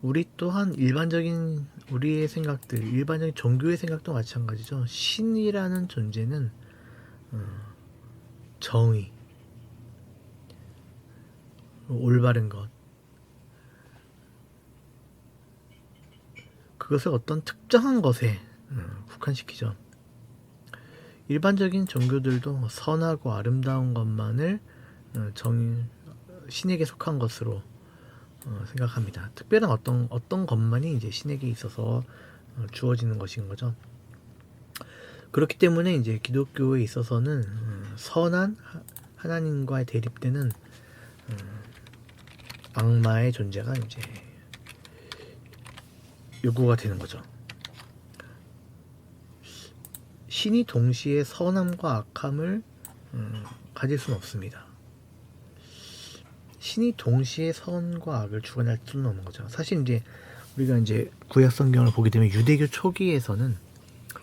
Speaker 1: 우리 또한 일반적인 우리의 생각들, 일반적인 종교의 생각도 마찬가지죠. 신이라는 존재는 정의, 올바른 것, 그것을 어떤 특정한 것에 국한시키죠. 일반적인 종교들도 선하고 아름다운 것만을 신에게 속한 것으로 생각합니다. 특별한 어떤 것만이 이제 신에게 있어서 주어지는 것인 거죠. 그렇기 때문에 이제 기독교에 있어서는 선한 하나님과의 대립되는 악마의 존재가 이제 요구가 되는 거죠. 신이 동시에 선함과 악함을 가질 수는 없습니다. 신이 동시에 선과 악을 주관할 수는 없는 거죠. 사실 이제 우리가 이제 구약 성경을 보게 되면 유대교 초기에서는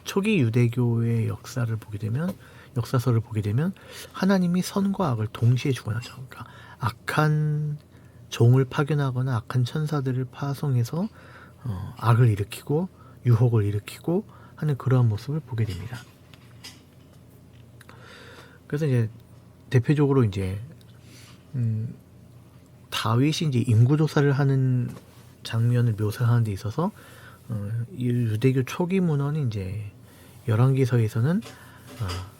Speaker 1: 초기 유대교의 역사를 보게 되면 역사서를 보게 되면 하나님이 선과 악을 동시에 주관하죠. 그러니까 악한 종을 파견하거나 악한 천사들을 파송해서 악을 일으키고 유혹을 일으키고 하는 그러한 모습을 보게 됩니다. 그래서 이제 대표적으로 이제 다윗이 이제 인구조사를 하는 장면을 묘사하는 데 있어서 이 유대교 초기 문헌인 이제 열왕기서에서는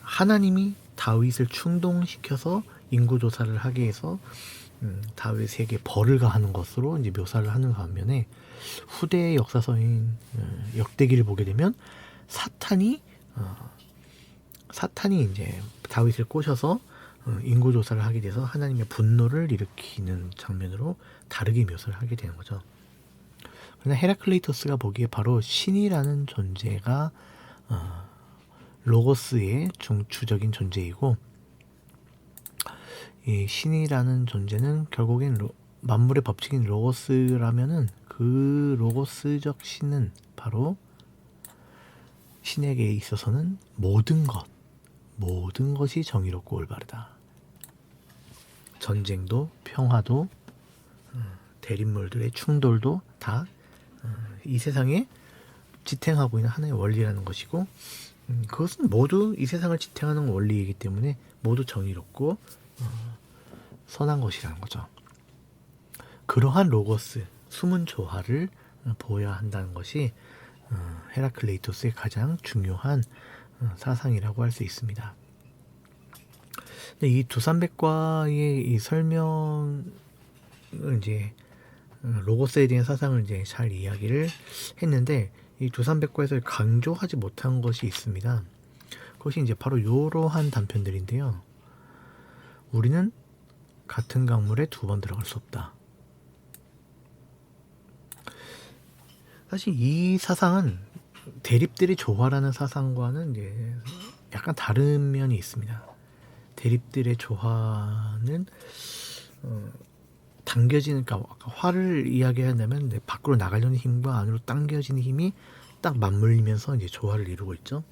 Speaker 1: 하나님이 다윗을 충동시켜서 인구조사를 하게 해서 다윗에게 벌을 가하는 것으로 이제 묘사를 하는 반면에 후대의 역사서인 역대기를 보게 되면 사탄이 이제 다윗을 꼬셔서 인구조사를 하게 돼서 하나님의 분노를 일으키는 장면으로 다르게 묘사를 하게 되는 거죠. 그러나 헤라클레이토스가 보기에 바로 신이라는 존재가 로고스의 중추적인 존재이고, 이 신이라는 존재는 결국엔 만물의 법칙인 로고스라면은 그 로고스적 신은 바로 신에게 있어서는 모든 것이 정의롭고 올바르다. 전쟁도 평화도 대립물들의 충돌도 다 이 세상에 지탱하고 있는 하나의 원리라는 것이고, 그것은 모두 이 세상을 지탱하는 원리이기 때문에 모두 정의롭고 선한 것이라는 거죠. 그러한 로고스, 숨은 조화를 보여야 한다는 것이 헤라클레이토스의 가장 중요한 사상이라고 할 수 있습니다. 이 두산백과의 이 설명을 이제 로고스에 대한 사상을 이제 잘 이야기를 했는데, 이 두산백과에서 강조하지 못한 것이 있습니다. 그것이 이제 바로 이러한 단편들인데요. 우리는 같은 강물에 두 번 들어갈 수 없다. 사실 이 사상은 대립들의 조화라는 사상과는 이제 약간 다른 면이 있습니다. 대립들의 조화는 당겨지는, 그러니까 화를 이야기한다면 밖으로 나가려는 힘과 안으로 당겨지는 힘이 딱 맞물리면서 이제 조화를 이루고 있죠.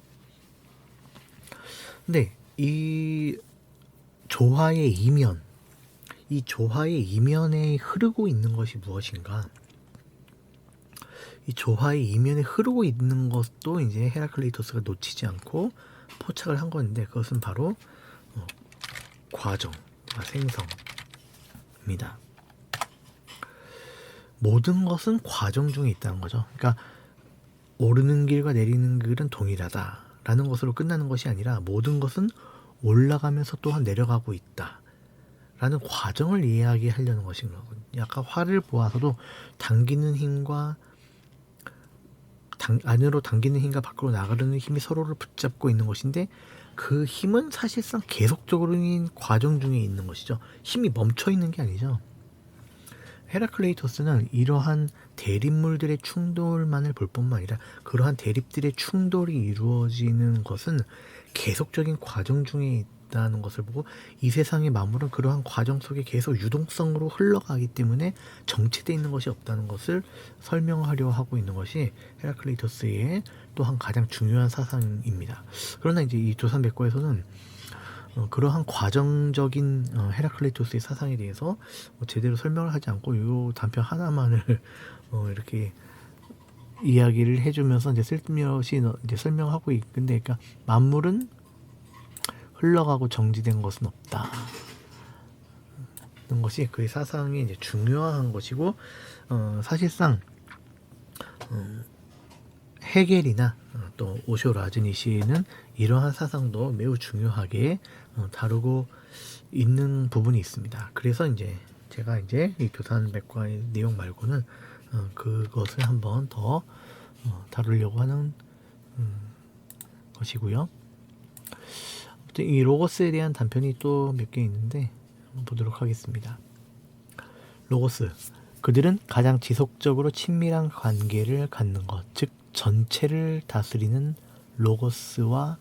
Speaker 1: 근데 이 조화의 이면, 이 조화의 이면에 흐르고 있는 것이 무엇인가? 이 조화의 이면에 흐르고 있는 것도 이제 헤라클레이토스가 놓치지 않고 포착을 한 건데, 그것은 바로 과정, 생성입니다. 모든 것은 과정 중에 있다는 거죠. 그러니까 오르는 길과 내리는 길은 동일하다라는 것으로 끝나는 것이 아니라 모든 것은 올라가면서 또한 내려가고 있다라는 과정을 이야기하려는 것인 거거든요. 아까 활을 보아서도 당기는 힘과 안으로 당기는 힘과 밖으로 나가려는 힘이 서로를 붙잡고 있는 것인데, 그 힘은 사실상 계속적인 과정 중에 있는 것이죠. 힘이 멈춰 있는 게 아니죠. 헤라클레이토스는 이러한 대립물들의 충돌만을 볼 뿐만 아니라 그러한 대립들의 충돌이 이루어지는 것은 계속적인 과정 중에 있다는 것을 보고, 이 세상의 만물은 그러한 과정 속에 계속 유동성으로 흘러가기 때문에 정체되어 있는 것이 없다는 것을 설명하려 하고 있는 것이 헤라클레이토스의 또한 가장 중요한 사상입니다. 그러나 이제 이 두산백과에서는 그러한 과정적인 헤라클레이토스의 사상에 대해서 제대로 설명을 하지 않고 이 단편 하나만을 이렇게 이야기를 해주면서 이제 슬며시 이제 설명하고 있는데, 그러니까 만물은 흘러가고 정지된 것은 없다. 는 것이 그의 사상이 이제 중요한 것이고, 사실상 헤겔이나 또 오쇼 라즈니시는 이러한 사상도 매우 중요하게 다루고 있는 부분이 있습니다. 그래서 이제 제가 이제 이 두산백과의 내용 말고는 그것을 한번 더 다루려고 하는 것이고요. 이 로고스에 대한 단편이 또 몇 개 있는데 한번 보도록 하겠습니다. 로고스. 그들은 가장 지속적으로 친밀한 관계를 갖는 것, 즉 전체를 다스리는 로고스와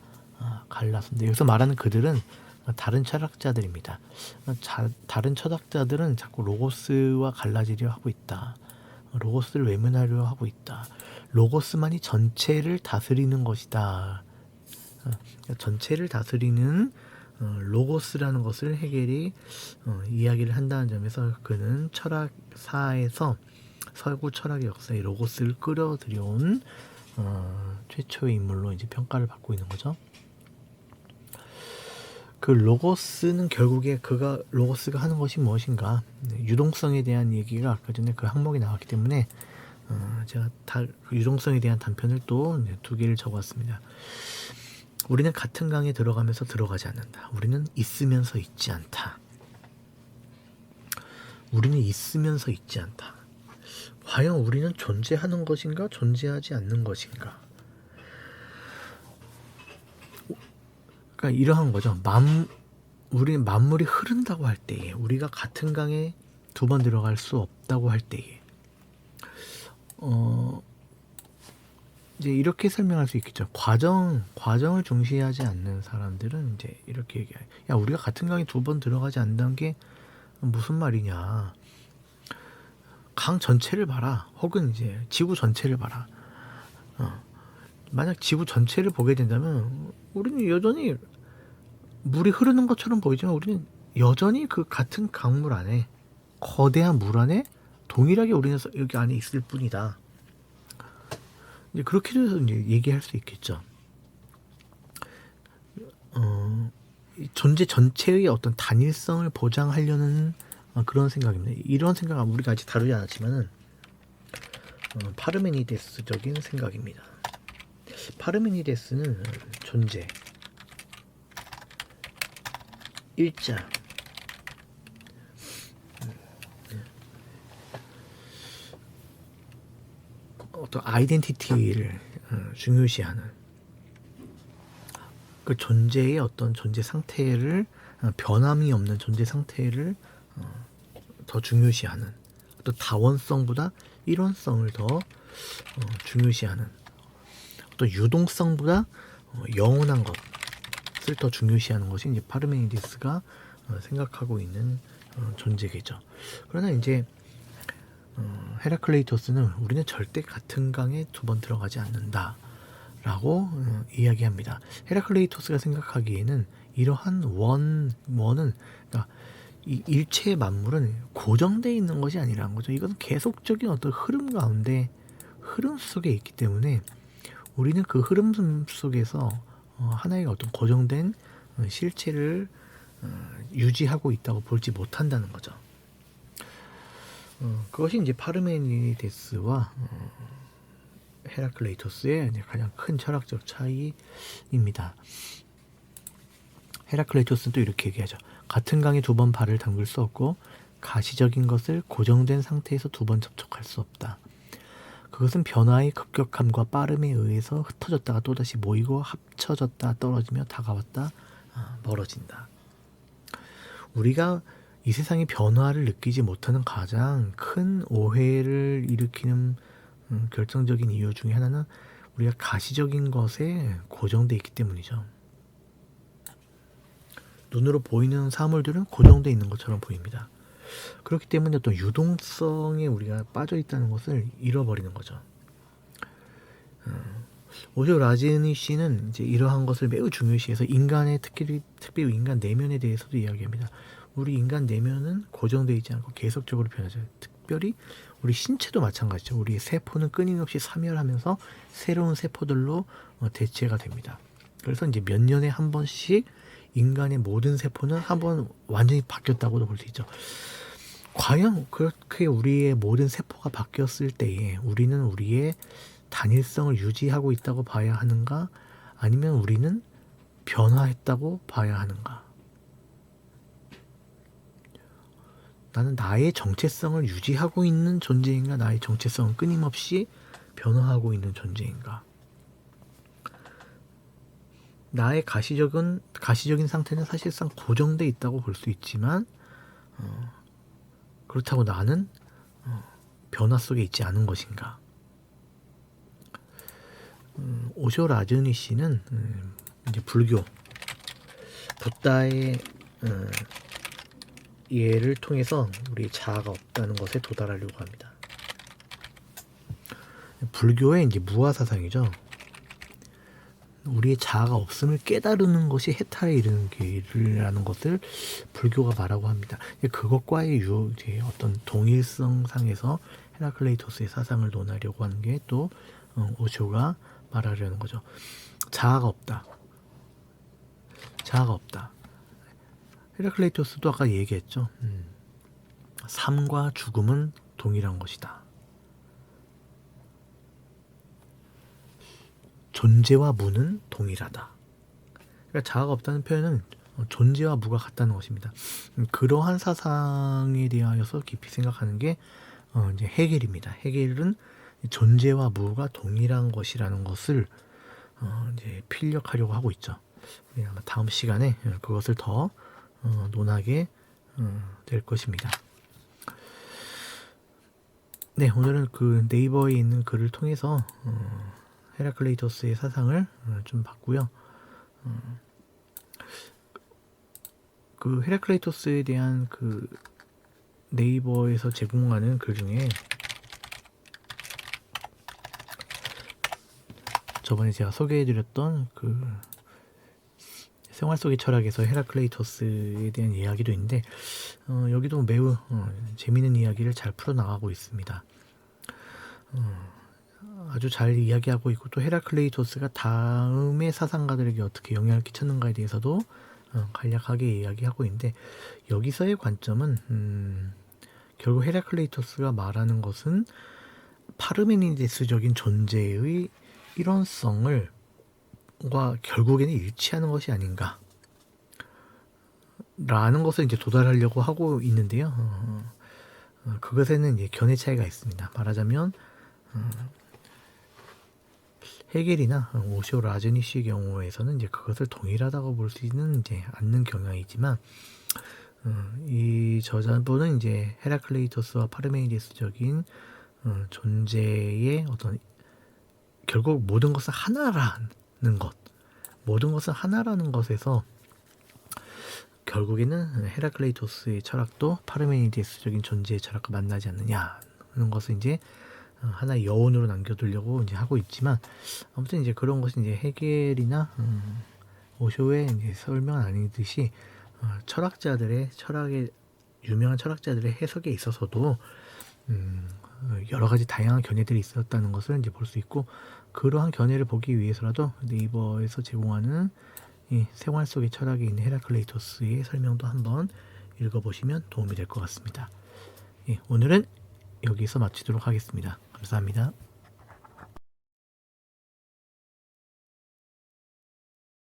Speaker 1: 갈라서인데, 여기서 말하는 그들은 다른 철학자들입니다. 다른 철학자들은 자꾸 로고스와 갈라지려 하고 있다. 로고스를 외면하려 하고 있다. 로고스만이 전체를 다스리는 것이다. 전체를 다스리는 로고스라는 것을 헤겔이 이야기를 한다는 점에서 그는 철학사에서 서구 철학의 역사에 로고스를 끌어들여온 최초의 인물로 이제 평가를 받고 있는 거죠. 그 로고스는 결국에 로고스가 하는 것이 무엇인가, 유동성에 대한 얘기가 아까 전에 그 항목에 나왔기 때문에 제가 그 유동성에 대한 단편을 또 2개를 적어왔습니다. 우리는 같은 강에 들어가면서 들어가지 않는다. 우리는 있으면서 있지 않다. 우리는 있으면서 있지 않다. 과연 우리는 존재하는 것인가, 존재하지 않는 것인가? 그러니까 이러한 거죠. 우리는 만물이 흐른다고 할 때에, 우리가 같은 강에 2번 들어갈 수 없다고 할 때에, 이제 이렇게 설명할 수 있겠죠. 과정을 중시하지 않는 사람들은 이제 이렇게 얘기해요. 야, 우리가 같은 강에 2번 들어가지 않는다는 게 무슨 말이냐? 강 전체를 봐라. 혹은 이제 지구 전체를 봐라. 만약 지구 전체를 보게 된다면 우리는 여전히 물이 흐르는 것처럼 보이지만 우리는 여전히 그 같은 강물 안에, 거대한 물 안에 동일하게 우리는 여기 안에 있을 뿐이다. 이제 그렇게 해서 이제 얘기할 수 있겠죠. 존재 전체의 어떤 단일성을 보장하려는 그런 생각입니다. 이런 생각은 우리가 아직 다루지 않았지만은 파르메니데스적인 생각입니다. 파르메니데스는 존재, 일자, 어떤 아이덴티티를 중요시하는, 그 존재의 어떤 존재 상태를, 변함이 없는 존재 상태를 더 중요시하는, 또 다원성보다 일원성을 더 중요시하는, 또 유동성보다 영원한 것을 더 중요시하는 것이 이제 파르메니데스가 생각하고 있는 존재겠죠. 그러나 이제 헤라클레이토스는 우리는 절대 같은 강에 2번 들어가지 않는다 라고 이야기합니다. 헤라클레이토스가 생각하기에는 이러한 원은, 그러니까 이 일체의 만물은 고정되어 있는 것이 아니라는 거죠. 이것은 계속적인 어떤 흐름 가운데, 흐름 속에 있기 때문에 우리는 그 흐름 속에서 하나의 어떤 고정된 실체를 유지하고 있다고 볼지 못한다는 거죠. 그것이 이제 파르메니데스와 헤라클레이토스의 가장 큰 철학적 차이입니다. 헤라클레이토스는 또 이렇게 얘기하죠. 같은 강에 2번 발을 담글 수 없고 가시적인 것을 고정된 상태에서 2번 접촉할 수 없다. 그것은 변화의 급격함과 빠름에 의해서 흩어졌다가 또다시 모이고 합쳐졌다 떨어지며 다가왔다 멀어진다. 우리가 이 세상의 변화를 느끼지 못하는 가장 큰 오해를 일으키는 결정적인 이유 중에 하나는 우리가 가시적인 것에 고정되어 있기 때문이죠. 눈으로 보이는 사물들은 고정되어 있는 것처럼 보입니다. 그렇기 때문에 또 유동성에 우리가 빠져 있다는 것을 잃어버리는 거죠. 오쇼 라즈니 씨는 이제 이러한 것을 매우 중요시해서 인간의 특별히 인간 내면에 대해서도 이야기합니다. 우리 인간 내면은 고정되어 있지 않고 계속적으로 변하죠. 특별히 우리 신체도 마찬가지죠. 우리 세포는 끊임없이 사멸하면서 새로운 세포들로 대체가 됩니다. 그래서 이제 몇 년에 한 번씩 인간의 모든 세포는 한번 완전히 바뀌었다고도 볼 수 있죠. 과연 그렇게 우리의 모든 세포가 바뀌었을 때에 우리는 우리의 단일성을 유지하고 있다고 봐야 하는가? 아니면 우리는 변화했다고 봐야 하는가? 나는 나의 정체성을 유지하고 있는 존재인가? 나의 정체성은 끊임없이 변화하고 있는 존재인가? 나의 가시적인 상태는 사실상 고정돼 있다고 볼 수 있지만 그렇다고 나는 변화 속에 있지 않은 것인가. 오쇼 라즈니 씨는 이제 불교 붓다의 예를 통해서 우리 자아가 없다는 것에 도달하려고 합니다. 불교의 이제 무아 사상이죠. 우리의 자아가 없음을 깨달는 것이 해탈에 이르는 길이라는 것을 불교가 말하고 합니다. 그것과의 어떤 동일성상에서 헤라클레이토스의 사상을 논하려고 하는 게 또 오쇼가 말하려는 거죠. 자아가 없다. 자아가 없다. 헤라클레이토스도 아까 얘기했죠. 삶과 죽음은 동일한 것이다. 존재와 무는 동일하다. 그러니까 자아가 없다는 표현은 존재와 무가 같다는 것입니다. 그러한 사상에 대하여서 깊이 생각하는 게 이제 헤겔입니다. 헤겔은 존재와 무가 동일한 것이라는 것을 이제 필력하려고 하고 있죠. 아마 다음 시간에 그것을 더 논하게 될 것입니다. 네, 오늘은 그 네이버에 있는 글을 통해서 헤라클레이토스의 사상을 좀 봤고요. 그 헤라클레이토스에 대한 그 네이버에서 제공하는 글 중에 저번에 제가 소개해드렸던 그 생활 속의 철학에서 헤라클레이토스에 대한 이야기도 있는데 여기도 매우 재미있는 이야기를 잘 풀어나가고 있습니다. 아주 잘 이야기하고 있고 또 헤라클레이토스가 다음의 사상가들에게 어떻게 영향을 끼쳤는가에 대해서도 간략하게 이야기하고 있는데 여기서의 관점은 결국 헤라클레이토스가 말하는 것은 파르메니데스적인 존재의 일원성을 결국에는 일치하는 것이 아닌가 라는 것을 이제 도달하려고 하고 있는데요. 그것에는 이제 견해 차이가 있습니다. 말하자면 헤겔이나 오쇼 라즈니 씨의 경우에서는 이제 그것을 동일하다고 볼 수 있는 이제 않는 경향이지만 이 저자분은 이제 헤라클레이토스와 파르메니데스적인 존재의 어떤 결국 모든 것은 하나라는 것, 모든 것은 하나라는 것에서 결국에는 헤라클레이토스의 철학도 파르메니데스적인 존재의 철학과 만나지 않느냐는 것을 이제 하나의 여운으로 남겨두려고 이제 하고 있지만 아무튼 이제 그런 것이 이제 헤겔이나 오쇼의 이제 설명은 아니듯이 유명한 철학자들의 해석에 있어서도 여러 가지 다양한 견해들이 있었다는 것을 이제 볼 수 있고 그러한 견해를 보기 위해서라도 네이버에서 제공하는 이 생활 속의 철학에 있는 헤라클레이토스의 설명도 한번 읽어보시면 도움이 될 것 같습니다. 오늘은 여기서 마치도록 하겠습니다. 감사합니다.